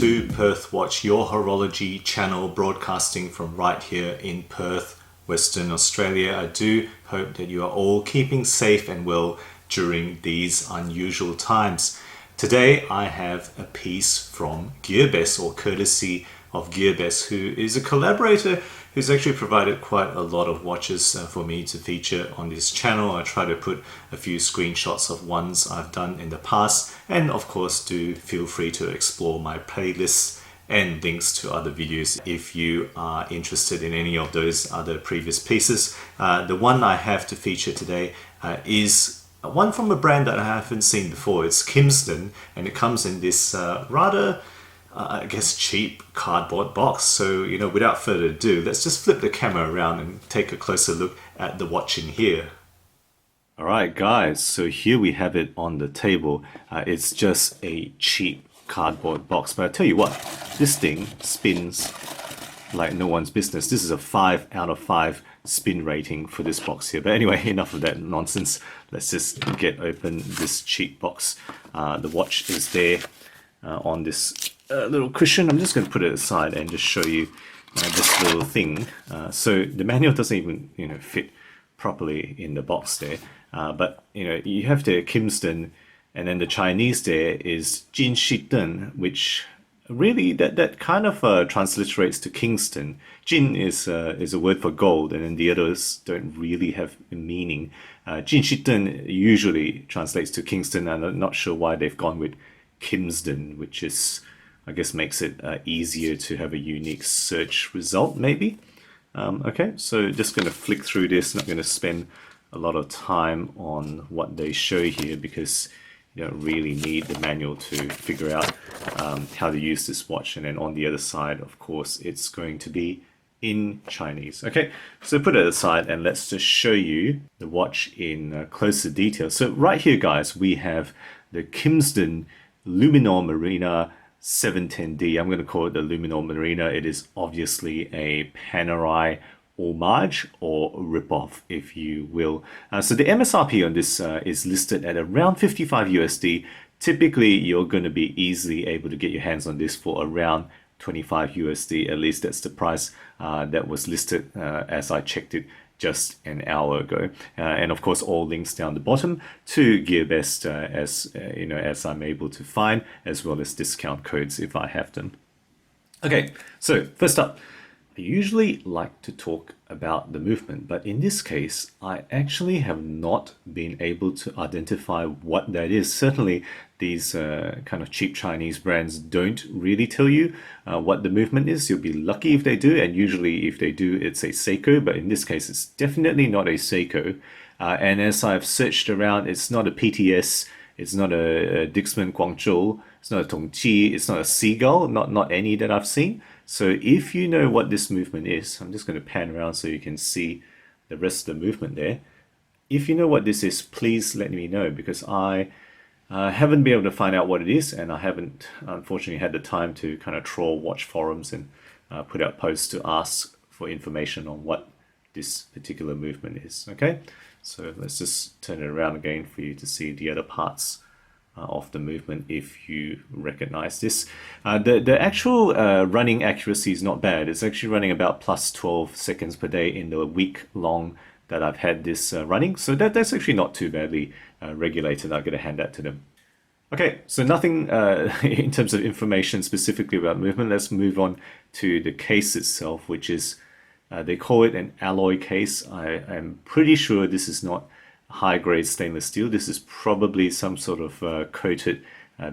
to Perth WAtch, your horology channel broadcasting from right here in Perth, Western Australia. I do hope that you are all keeping safe and well during these unusual times. Today I have a piece from Gearbest, or courtesy of Gearbest, who is a collaborator who's actually provided quite a lot of watches for me to feature on this channel. I try to put a few screenshots of ones I've done in the past, and of course do feel free to explore my playlists and links to other videos if you are interested in any of those other previous pieces. The one I have to feature today is one from a brand that I haven't seen before. It's Kimsdun, and it comes in this rather I guess cheap cardboard box. So, without further ado, let's just flip the camera around and take a closer look at the watch in here. Alright guys, so here we have it on the table. It's just a cheap cardboard box, but I tell you what, this thing spins like no one's business. This is a 5 out of 5 spin rating for this box here. But anyway, enough of that nonsense. Let's just get open this cheap box. The watch is there on this little cushion. I'm just going to put it aside and just show you this little thing. So the manual doesn't even fit properly in the box there, but you have the Kimsdun, and then the Chinese there is Jinshidun, which really that kind of transliterates to Kingston. Jin is a word for gold, and then the others don't really have a meaning. Jinshidun usually translates to Kingston, and I'm not sure why they've gone with Kimsdun, which is, I guess, makes it easier to have a unique search result, maybe. Okay, so just going to flick through this. Not going to spend a lot of time on what they show here because you don't really need the manual to figure out how to use this watch. And then on the other side, of course, it's going to be in Chinese. Okay, so put it aside and let's just show you the watch in closer detail. So right here, guys, we have the Kimsdun Luminor Marina 710D. I'm going to call it the Luminor Marina. It is obviously a Panerai homage or ripoff, if you will. So the MSRP on this is listed at around 55 USD. Typically, you're going to be easily able to get your hands on this for around 25 USD. At least that's the price that was listed as I checked it just an hour ago. And of course, all links down the bottom to Gearbest as I'm able to find, as well as discount codes if I have them. Okay, so first up, I usually like to talk about the movement, but in this case, I actually have not been able to identify what that is. Certainly, these kind of cheap Chinese brands don't really tell you what the movement is. You'll be lucky if they do, and usually if they do, it's a Seiko, but in this case, it's definitely not a Seiko. And as I've searched around, it's not a PTS, it's not a Dixman Guangzhou, it's not a Tongqi, it's not a Seagull, not any that I've seen. So if you know what this movement is, I'm just going to pan around so you can see the rest of the movement there. If you know what this is, please let me know, because I haven't been able to find out what it is, and I haven't unfortunately had the time to kind of troll watch forums and put out posts to ask for information on what this particular movement is. Okay, so let's just turn it around again for you to see the other parts of the movement if you recognize this. The actual running accuracy is not bad. It's actually running about plus 12 seconds per day in the week long that I've had this running. So that's actually not too badly regulated. I'm going to hand that to them. Okay, so nothing in terms of information specifically about movement. Let's move on to the case itself, which is, they call it an alloy case. I am pretty sure this is not high-grade stainless steel. This is probably some sort of coated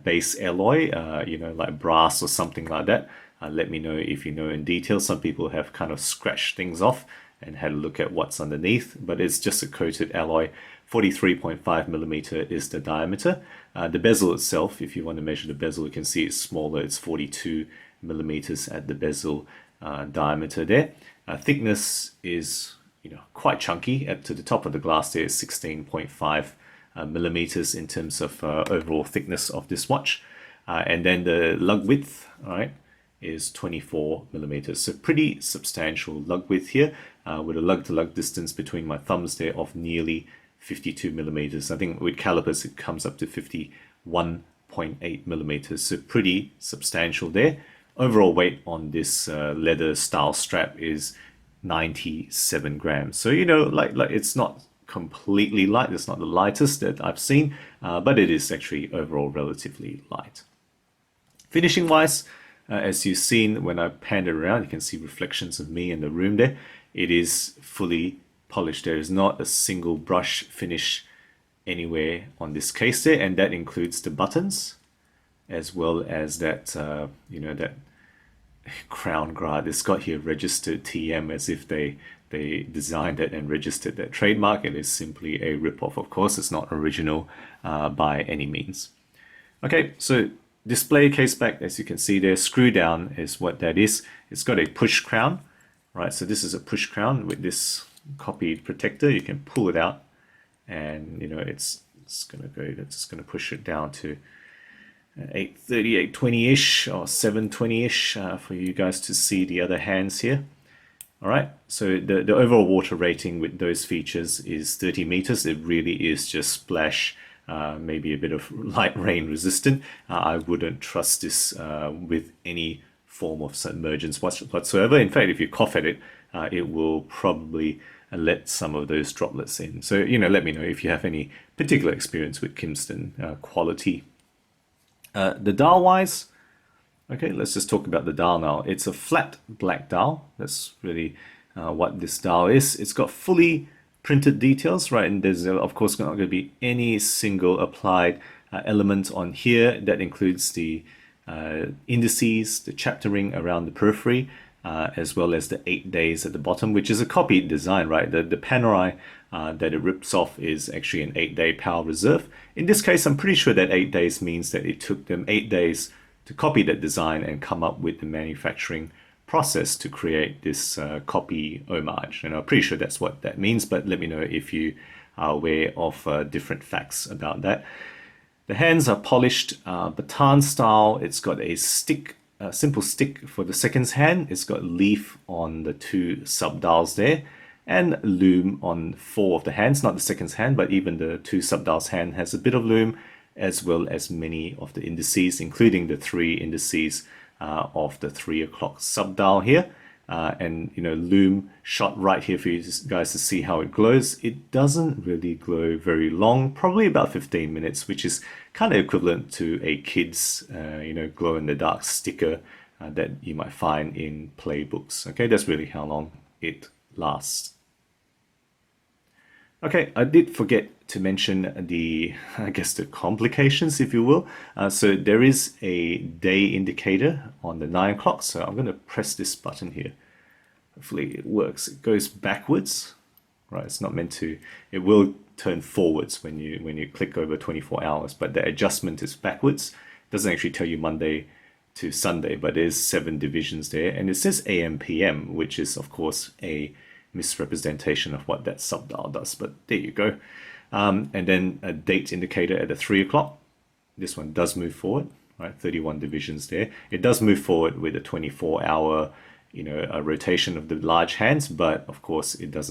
base alloy, like brass or something like that. Let me know if you know in detail. Some people have kind of scratched things off and had a look at what's underneath, but it's just a coated alloy. 43.5 millimeter is the diameter. The bezel itself, if you want to measure the bezel, you can see it's smaller. It's 42 millimeters at the bezel diameter there. Thickness is quite chunky. To the top of the glass there is 16.5 millimeters in terms of overall thickness of this watch. And then the lug width, all right, is 24 millimeters. So pretty substantial lug width here, with a lug-to-lug distance between my thumbs there of nearly 52 millimeters. I think with calipers it comes up to 51 0.8 millimeters, so pretty substantial there. Overall weight on this leather style strap is 97 grams. So, you know, like it's not completely light. It's not the lightest that I've seen, but it is actually overall relatively light. Finishing wise, as you've seen when I panned it around, you can see reflections of me in the room there. It is fully polished. There is not a single brush finish anywhere on this case there, and that includes the buttons as well as that you know, that crown guard. It's got here registered TM, as if they designed it and registered that trademark. It is simply a rip-off, of course. It's not original by any means. Okay, so display case back, as you can see there, screw down is what that is. It's got a push crown, right? So this is a push crown with this copied protector. You can pull it out, and you know, it's gonna go, it's just gonna push it down to 830, 820-ish or 720-ish for you guys to see the other hands here. All right, so the overall water rating with those features is 30 meters. It really is just splash, maybe a bit of light rain resistant. I wouldn't trust this with any form of submergence whatsoever. In fact, if you cough at it, it will probably let some of those droplets in. So, you know, let me know if you have any particular experience with Kimsdun quality. The dial wise, okay, let's just talk about the dial now. It's a flat black dial. That's really what this dial is. It's got fully printed details, right? And there's of course not going to be any single applied element on here. That includes the indices, the chapter ring around the periphery, as well as the 8 days at the bottom, which is a copied design, right? The Panerai that it rips off is actually an 8-day power reserve. In this case, I'm pretty sure that 8 days means that it took them 8 days to copy that design and come up with the manufacturing process to create this copy homage. And I'm pretty sure that's what that means, but let me know if you are aware of different facts about that. The hands are polished baton style. It's got a stick, a simple stick for the second hand. It's got leaf on the 2 sub-dials there, and loom on 4 of the hands, not the second hand, but even the 2 sub-dials hand has a bit of loom, as well as many of the indices, including the 3 indices of the 3 o'clock sub-dial here. And you know, loom shot right here for you guys to see how it glows. It doesn't really glow very long, probably about 15 minutes, which is kind of equivalent to a kid's you know, glow-in-the-dark sticker that you might find in playbooks. Okay, that's really how long it lasts. Okay, I did forget to mention the, I guess, the complications, if you will. So there is a day indicator on the 9 o'clock. So I'm going to press this button here. Hopefully it works. It goes backwards, right? It's not meant to. It will turn forwards when you click over 24 hours, but the adjustment is backwards. It doesn't actually tell you Monday to Sunday, but there's 7 divisions there, and it says AM PM, which is of course a misrepresentation of what that sub-dial does, but there you go. And then a date indicator at the 3 o'clock. This one does move forward, right? 31 divisions there. It does move forward with a 24-hour, you know, a rotation of the large hands, but of course it's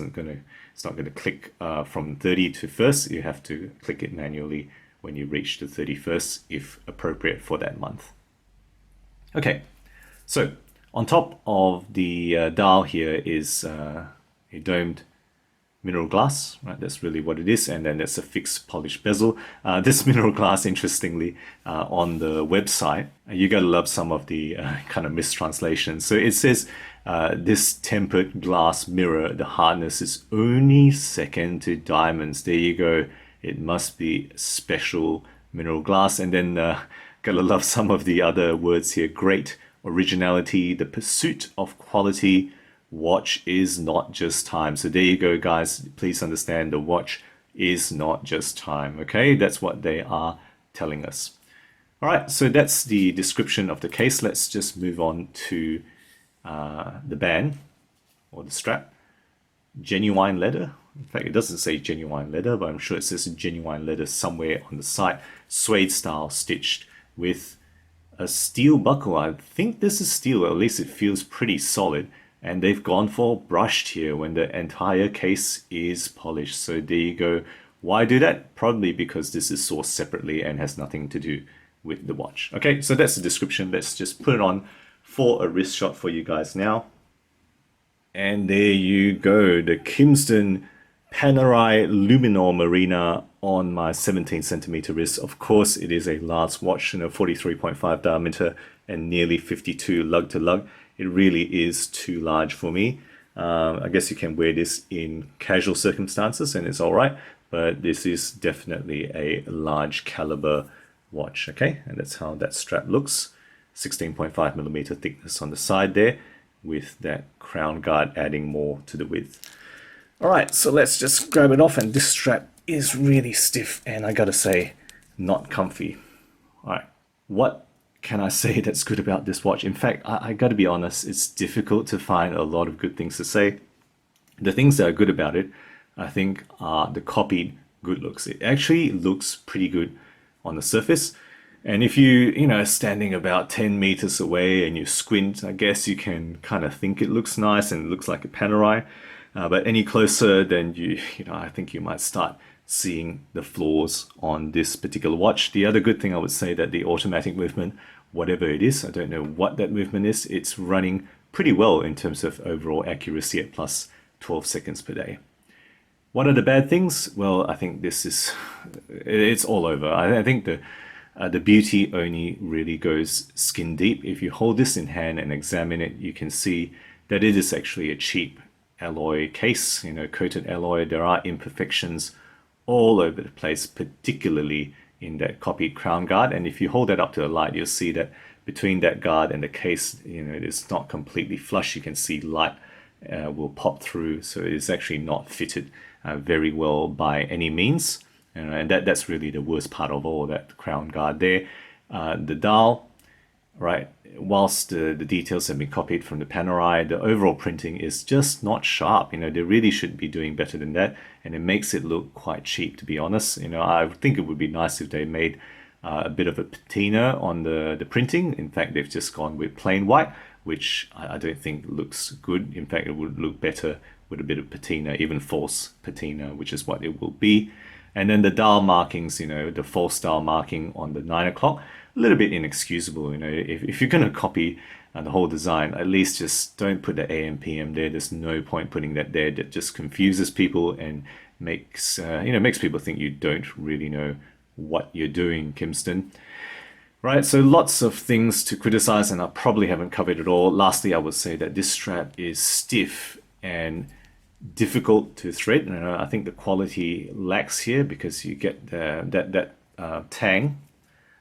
not gonna click from 30 to 1st. You have to click it manually when you reach the 31st, if appropriate for that month. Okay, so on top of the dial here is a domed mineral glass, right? That's really what it is, and then there's a fixed polished bezel. This mineral glass, interestingly, on the website, you gotta love some of the kind of mistranslations. So it says this tempered glass mirror, the hardness is only second to diamonds. There you go. It must be special mineral glass. And then gotta love some of the other words here. Great originality, the pursuit of quality. Watch is not just time. So there you go, guys. Please understand, the watch is not just time. Okay, that's what they are telling us. All right, so that's the description of the case. Let's just move on to the band or the strap. Genuine leather. In fact, it doesn't say genuine leather, but I'm sure it says genuine leather somewhere on the site. Suede style, stitched with a steel buckle. I think this is steel, or at least it feels pretty solid. And they've gone for brushed here when the entire case is polished. So there you go. Why do that? Probably because this is sourced separately and has nothing to do with the watch. Okay, so that's the description. Let's just put it on for a wrist shot for you guys now. And there you go, the Kimsdun Panerai Luminor Marina on my 17cm wrist. Of course, it is a large watch, 43.5 diameter and nearly 52 lug to lug. It really is too large for me. I guess you can wear this in casual circumstances and it's all right, but this is definitely a large caliber watch. Okay, and that's how that strap looks. 16.5mm thickness on the side there, with that crown guard adding more to the width. All right, so let's just grab it off, and this strap is really stiff and I gotta say, not comfy. All right, what can I say that's good about this watch? In fact, I gotta be honest, it's difficult to find a lot of good things to say. The things that are good about it, I think, are the copied good looks. It actually looks pretty good on the surface. And if you standing about 10 meters away and you squint, I guess you can kind of think it looks nice and it looks like a Panerai. But any closer, then I think you might start seeing the flaws on this particular watch. The other good thing I would say that the automatic movement, whatever it is, I don't know what that movement is, it's running pretty well in terms of overall accuracy at plus 12 seconds per day. What are the bad things? Well, I think it's all over. I think the beauty only really goes skin deep. If you hold this in hand and examine it, you can see that it is actually a cheap alloy case, coated alloy. There are imperfections all over the place, particularly in that copied crown guard. And if you hold that up to the light, you'll see that between that guard and the case, it is not completely flush. You can see light will pop through, so it is actually not fitted very well by any means. And that's really the worst part of all, that crown guard there. The dial, right, whilst the details have been copied from the Panerai, the overall printing is just not sharp. They really should be doing better than that, and it makes it look quite cheap, to be honest. I think it would be nice if they made a bit of a patina on the printing. In fact, they've just gone with plain white, which I don't think looks good. In fact, it would look better with a bit of patina, even false patina, which is what it will be. And then the dial markings, the false dial marking on the 9 o'clock, a little bit inexcusable. If you're going to copy the whole design, at least just don't put the AM PM there. There's no point putting that there. That just confuses people and makes people think you don't really know what you're doing, Kimsdun. Right, so lots of things to criticize, and I probably haven't covered it all. Lastly, I would say that this strap is stiff and difficult to thread. I think the quality lacks here because you get that tang,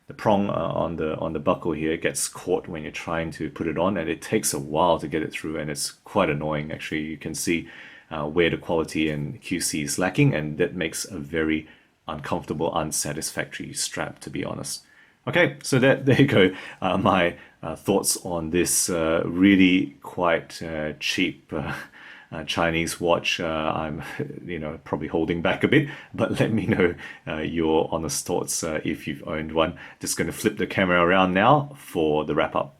the prong on the buckle here gets caught when you're trying to put it on, and it takes a while to get it through, and it's quite annoying. Actually, you can see where the quality and QC is lacking, and that makes a very uncomfortable, unsatisfactory strap, to be honest. Okay, so there you go. My thoughts on this really quite cheap Chinese watch. I'm probably holding back a bit, but let me know your honest thoughts if you've owned one. Just going to flip the camera around now for the wrap up.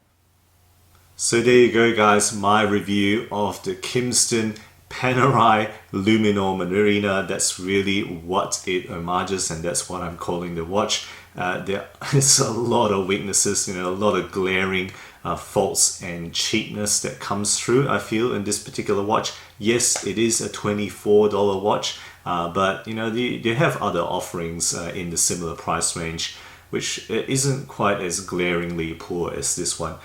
So there you go, guys, my review of the Kimsdun Panerai Luminor Marina. That's really what it homages, and that's what I'm calling the watch. There is a lot of weaknesses, a lot of glaring faults and cheapness that comes through, I feel, in this particular watch. Yes, it is a $24 watch, but they have other offerings in the similar price range, which isn't quite as glaringly poor as this one.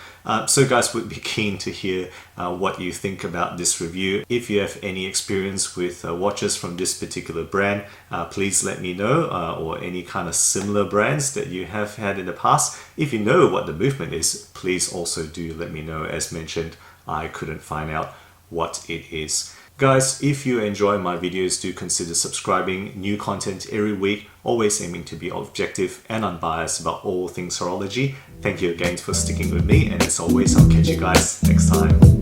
So guys, would be keen to hear what you think about this review. If you have any experience with watches from this particular brand, please let me know, or any kind of similar brands that you have had in the past. If you know what the movement is, please also do let me know. As mentioned, I couldn't find out what it is. Guys, if you enjoy my videos, do consider subscribing. New content every week, always aiming to be objective and unbiased about all things horology. Thank you again for sticking with me, and as always, I'll catch you guys next time.